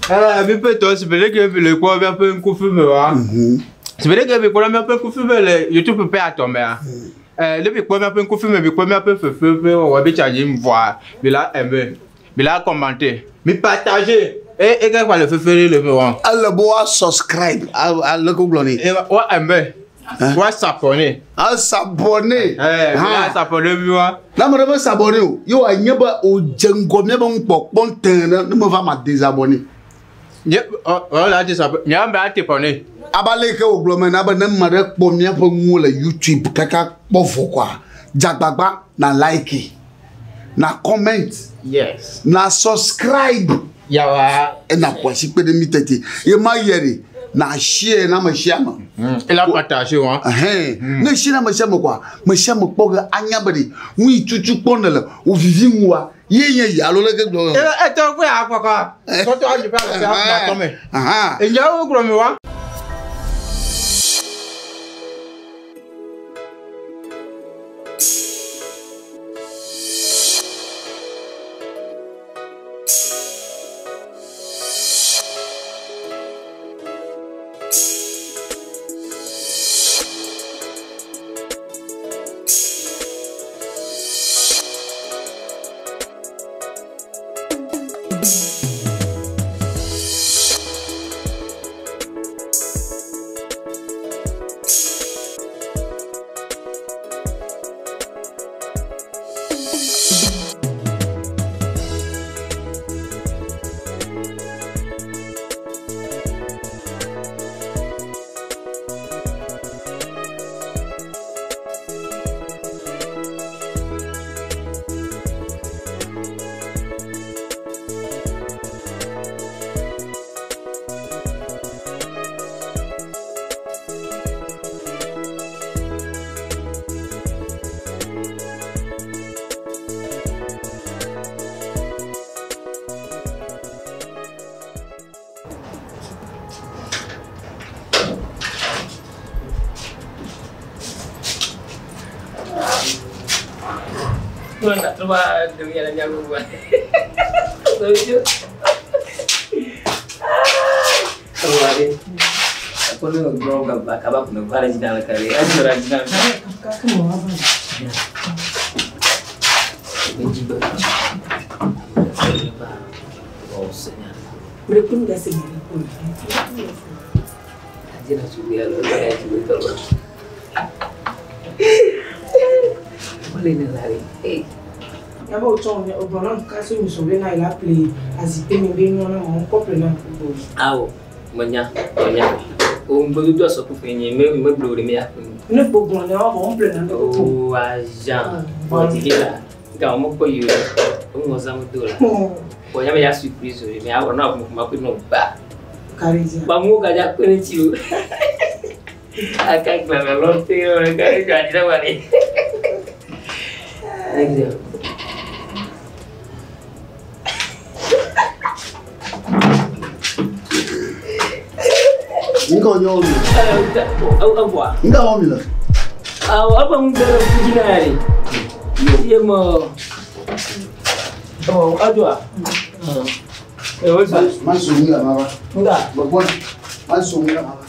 Mais peut-être, c'est vrai que le quoi un peu un coup de feu, c'est vrai que le quoi un peu un coup de feu, YouTube peut pas tomber. Le quoi un peu un coup de feu, mais quoi un peu feu, on va bien changer me voir. Mais là, aimer, mais là, commenter, mais partager. Et quand le feu le voir. Alors, bois subscribe à le Google. Et ouais, aimer. Ouais, s'abonner. Ah, s'abonner. S'abonner, moi. Là, je vais s'abonner. Yo, il y a pas au django, mais bon, bon, ne me va me désabonner. Là, tu s'abonnes. Il y a un peu t'abonner. Abalé que au glomen, abonne ma première pour moi le YouTube, caca, bon, quoi. Jagbagba, na like, na comment. Yes. Na subscribe. Yawa. Et na quoi, si peu de mitete. Et ma yeri. Na share na ma share ma. Et la partager wa. Na share na ma share ma quoi. Ma share ma poga anyabadi. Oui chuchu ponela. O vivi moi. Ye ya lo le ke do. To ko ya kwa. So to aji pa na to me. E ja o gro me wa. Tôi đã coba demi adanya gua. Lucu. Kemarin aku ngobrol gambar kabar aku original kali. Original. Kamu mau apa? Benci banget. Bosnya. Udah pun udah segini pun. Aja langsung dia lo kayak gitu. Ya ba ucho ne obona kaso mi so be na ila play azite mi be no na mo couple na football. Awo, manya. O mbodu do so ko fenye me blori me yakun. Ne football ne o mo play na me ko. O aja. O tikila. Ga mo ko yu. O mo zamu dola. Ko nya me ya surprise o me awo na ko ma ko no ba. Karija. Ba mu ga ja ko ne chiu. Akak na lonte o ga ja ni da wani. Exactly. Niko nyomi. Apa? Nda omi la. Apa mudara kujinari? Dia mau. Oh, adua. What's Man sungi la mama. Enggak. Babon. Man sungi la mama.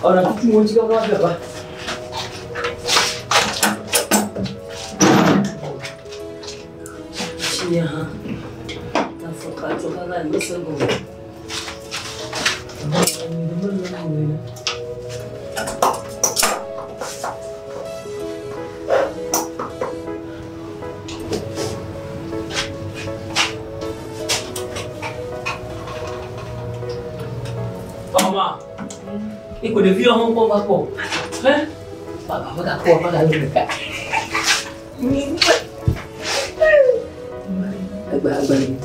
Orang itu mau juga apa apa? Iya, tak coba kan, besar gua. Mama. Ikut dia view Hong Kong aku. Hah? Apa tak kuat pada lu dekat. Balik.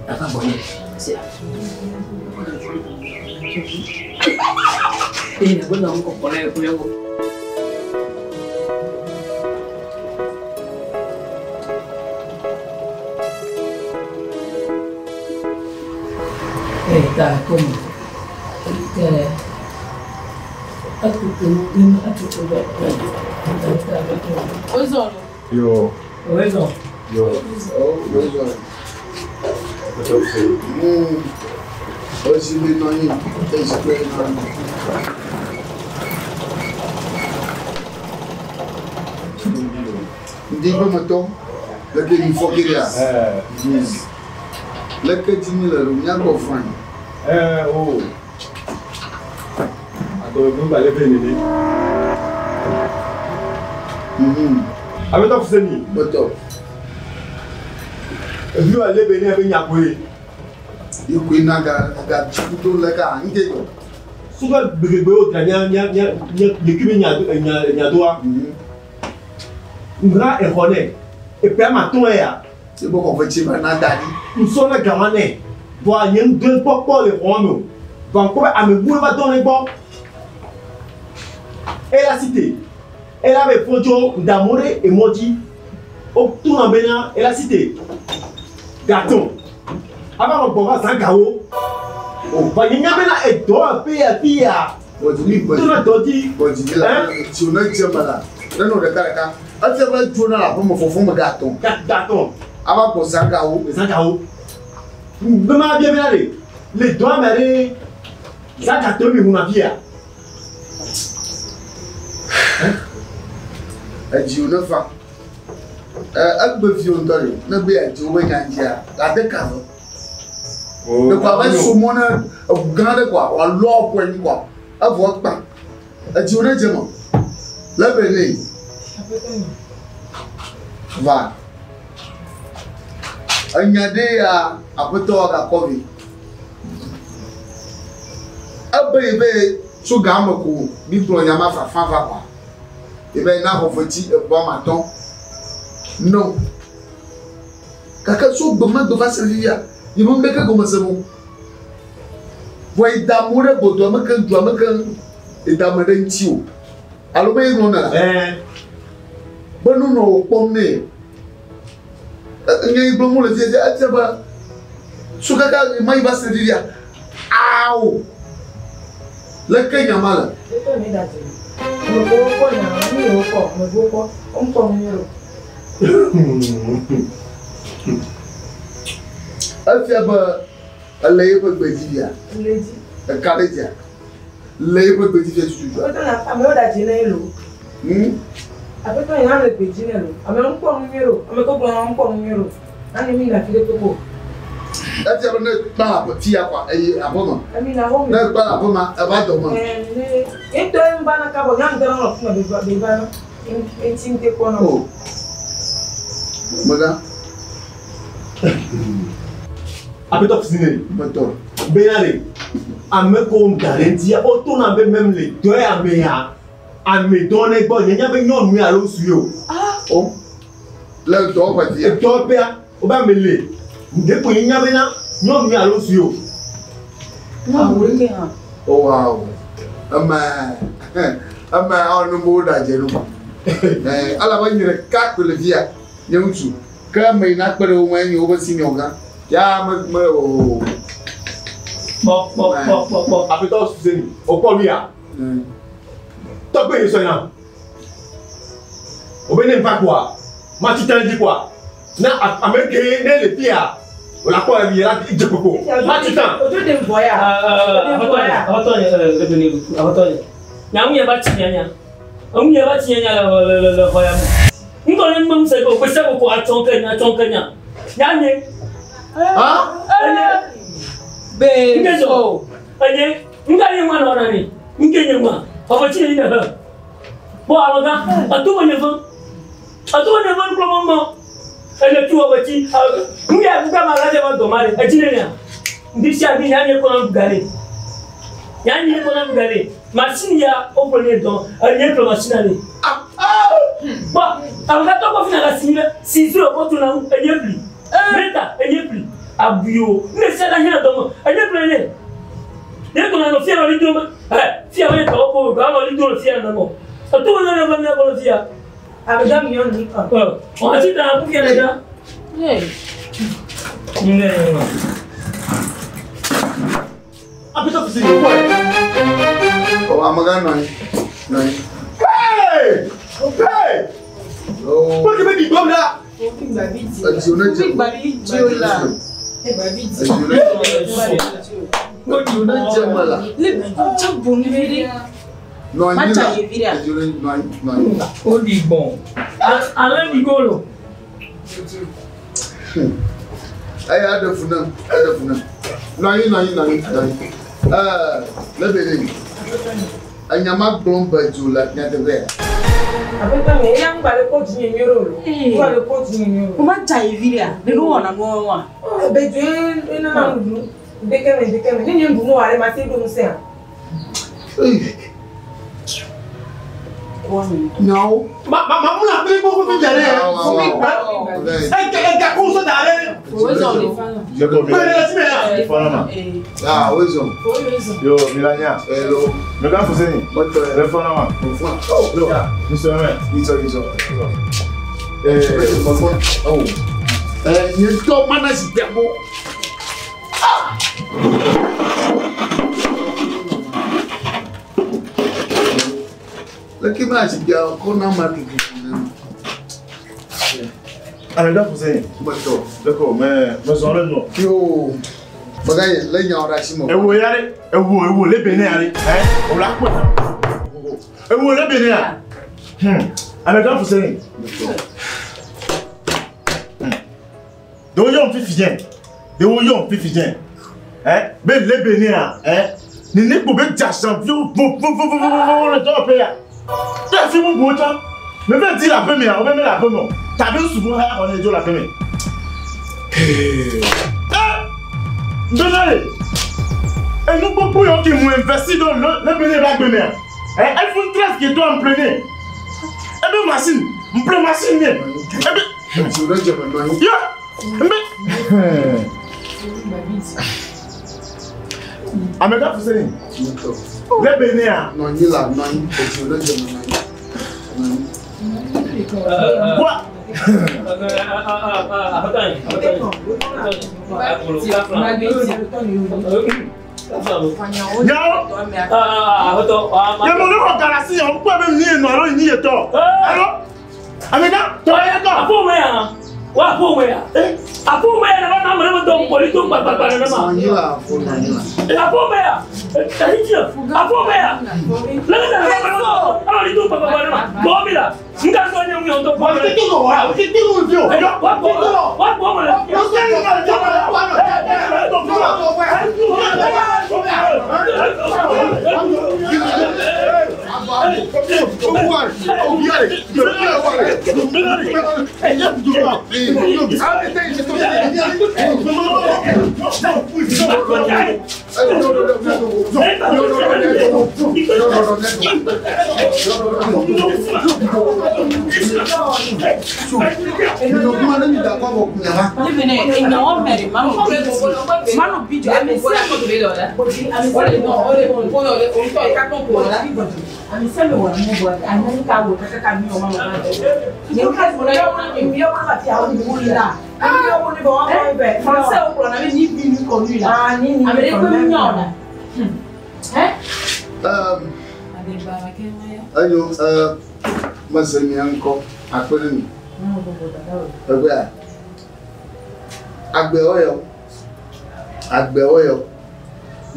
Apa boleh? Siap. Ini aku Hong Kong boleh punya aku. Tak, kom. Yo. Dis-moi maintenant, il faut qu'il y ait. Le que 10 000 euros, il y a un franc. Oh. Attends, vous allez venir. Avec toi, Fuseni. Moto. Vous allez venir avec Nyakwe. You queen naga chiputo leka ngego. Suga bigebo nya yekime nya doa. Ngra e hone. E pe ma ton ya. C'est bon qu'on fait chiba na dadi. Nsona gawane. Boa yen deux popo le hono. Donc quoi a me boule va donner bon. Et la cité. Elle avait photo d'amour et emoji. Au tout en Bénin et la cité. Gâteau. Avant on pourra sans chaos. Oh, pas y a Bénin et toi pia. Tout le todi. Si on a dit là. Non non regarde. Ati va journal la pour me fofo me gâteau. Gâteau. Avant pour sans chaos. Sans chaos. Demain bien aller. Les doigts m'aller. Ça gâteau mais mon pia. Aji ona fa agbe fi on dole na be aji o benya njia la de ka no de kwa ba so mo na gan de kwa wa lo ko ni kwa avo pa aji ona je mo la be ni va anyade ya apoto ga kovi abebe so ga mako bi pro nya ma fa kwa. Et bien, là, on fait un bon matin. Non. Quelqu'un chose de servir. Il m'a dit comment c'est bon. Voyez d'amour et de doigt, et d'amour et tio. Alors, ben, on a là. Ben, nous, nous, on est. Il y a un bon mot, le dit, ah, tiens, bah, ce gars, il va servir. Aouh! Le Kenya mal. Me voy un poco dinero. Alfiaba, allez pour Bédia. Lady. Calédia. Lay pour Bédia, tu vois. A me da dinero. Après quand il y a le petit dinero. A me un poco dinero. A me compro un poco dinero. Ani mi na file poco. That's a pas petit à quoi. Et à moment. Ami na home. Non, pas à moment, avant de moment. Et toi, un ban à cabo, y'en donne un peu de ban. Et tinte quoi non. Madame. Après toi, Fuseni. Moto. Bénale. À me comme garantir, autant on avait même les deux à me donner bon. Il y avait une autre à l'eau sur. Ah. Oh. Là, tu dois pas dire. Et toi, père, on va me les. Depuis il y avait une autre à l'eau sur. Non, oui. Oh wow. Ama on mo da jenu. Ala ba nyire ka ko le via. Nyutu. Ka me na pere o wan yo ba sini oga. Ya me o. Bon. Après toi, Fuseni. Au quoi lui a? Toi, quoi, il est là? Au bénin, pas quoi? Ma tu t'en dis quoi? Na, à me créer les pires. On a quoi, il a dit coco. Ma tu t'en. Au lieu de voyage. Attends. Nyam ya ba tinya. On ya ba tinya le voyage. Nous connaissons même ça ko ça ko a tonkanya. Nyanye. Bezo. Anye, ngani mwana wanani? Ngenye mwa. Papa chini na. Bo aloga, atuma nevo. Kwa mama. Ele tu abati. Ngia buka malaje ba domare. Ajine nya. Ndisi abi nyanye ko na bugale. Nyanye ko na bugale. Machine ya opole don. Anye ko machine ali. Ba, aloga to ko fina la simile. Sizro ko tuna anye pli. Meta anye pli. Abio, ne sera rien dans elle est pleine. Dès qu'on a le fier à l'idée, fier avec le pour l'idée le fier dans moi. Tout le monde va venir pour le fier. Avec un million de livres. On a dit dans la boucle déjà. Agbeko fi se quoi? Oh, amaga non. Non. Hey! Hey! Oh. Pourquoi tu me dis comme là? No. Maman a pris beaucoup de derrière. Elle a conscience d'arrêt. Ah, oui, yo, Milania. hello. Me kan fose ni. Le fona ma. Oh, no. Ni so me. It's oh. You don't manage the devil. Look at my girl, come on, my Ale da fose ni. D'accord, mais on le no. Yo. Bagaye, le nyawra simo. Ewo yare, ewo le bene yare. O la ko. Ewo le bene ya. Ale da fose ni. De wo yon fi fien. De wo yon fi fien. Be le bene ya, ni ne ko be ja champion. Le top ya. Tu fi mon beau temps. Me fait dire la première, on va mettre la première. T'as vu souvent on est de la première. Donnez. Et nous beaucoup qui m'ont investi dans le bénéfice. Elle faut 13 qui doit en pleiner. Et bien machine, on plein machine bien. Et bien Amega Fuseni. Le Bénéa. Non, il a non, Quoi?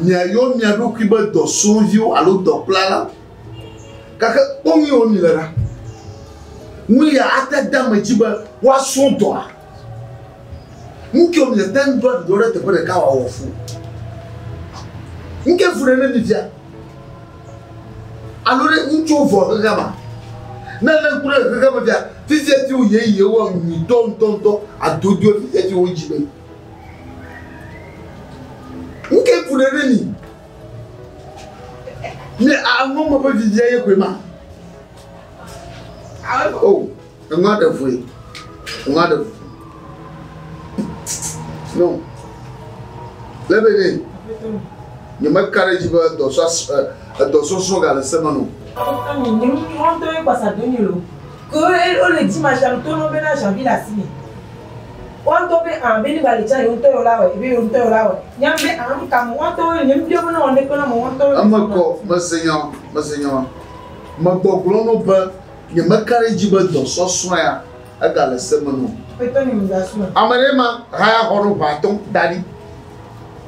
Nyayo miado kiba do sonvio alo do plala. Kaka pongi oni lara. Muya ata dama jiba wa sonto. Nki o mi ten do do te pere ka wa ofu. Nki fure na nifia. Alore ncho vo gaba. Na na kure gaba bia. Fizia ti o ye wo mi don adodio fizia ti o jibe. Nke furere ni àwọn mo be fizia ye kwema. Oh, ngada foi. Ngada. Non. Lebene. Ni makara jiba do so ga le semano. Ami ni won to e pasa do ni lo. Ko o le ti ma sha to no be na sha bi la si. on to be en beni balija yon to la we be yon to la we nyambe am kam on to nyam bio no on de ko na mo on to amako Monseigneur magbogblo no ba ye makare jiba do so so ya aga le semano peto ni mzasu amarema haya horo baton dadi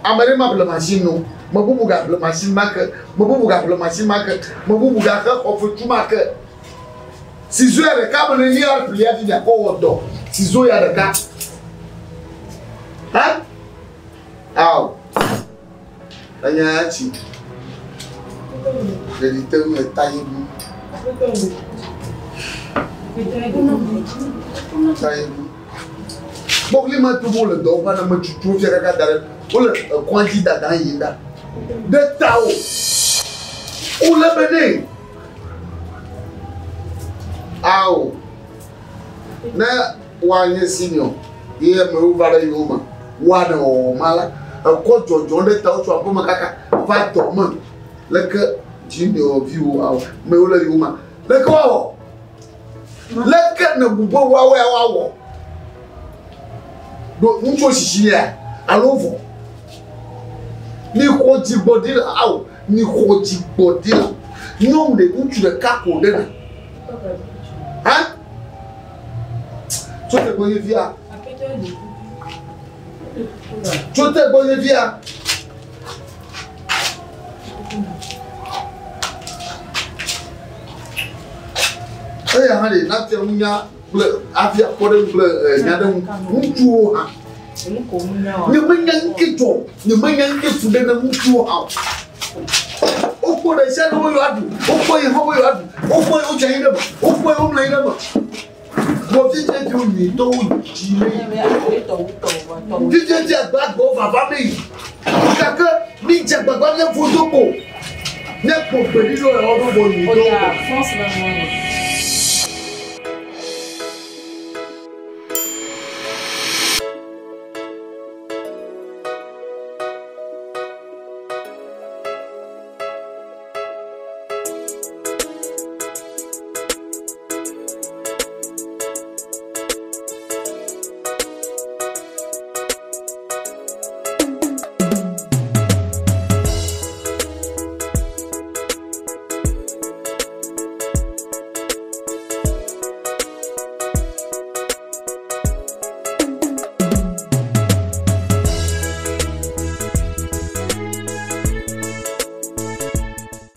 amarema bla machine no mabubuga bla machine mak mabubuga bla machine mak mabubuga ka ofutu mak sizo ya de ka bana ni ar plia di ya ko wodo sizo ya de ka ha aw anyachi ele tem um detalhe bom lima tu bolo do para me chuchu fica cada olha quantidade da ainda de tal o lebene ao na wanye senior ye me uvara yoma wana o mala ko jojo de tal so apo makaka va dormir like junior view ao me ola yoma like wow like na bubo wa do ncho shishi ya alovo ni ko ti body la aw ni ko ti body la nyom de nchu de kako de na ha so te boye via so te boye via aya hali na te munya afia kore nyada nchu ha ni manyanketo ni manyanketo de na nchu ha opo de se no yo adu opo yi ho yo adu opo yi o jan ide ba opo yi o mla ide ba bo ti je ju ni to ji me ti je agbagbo baba mi kaka mi je agbagbo le foto ko ne ko pe ni lo e odun bo ni to France na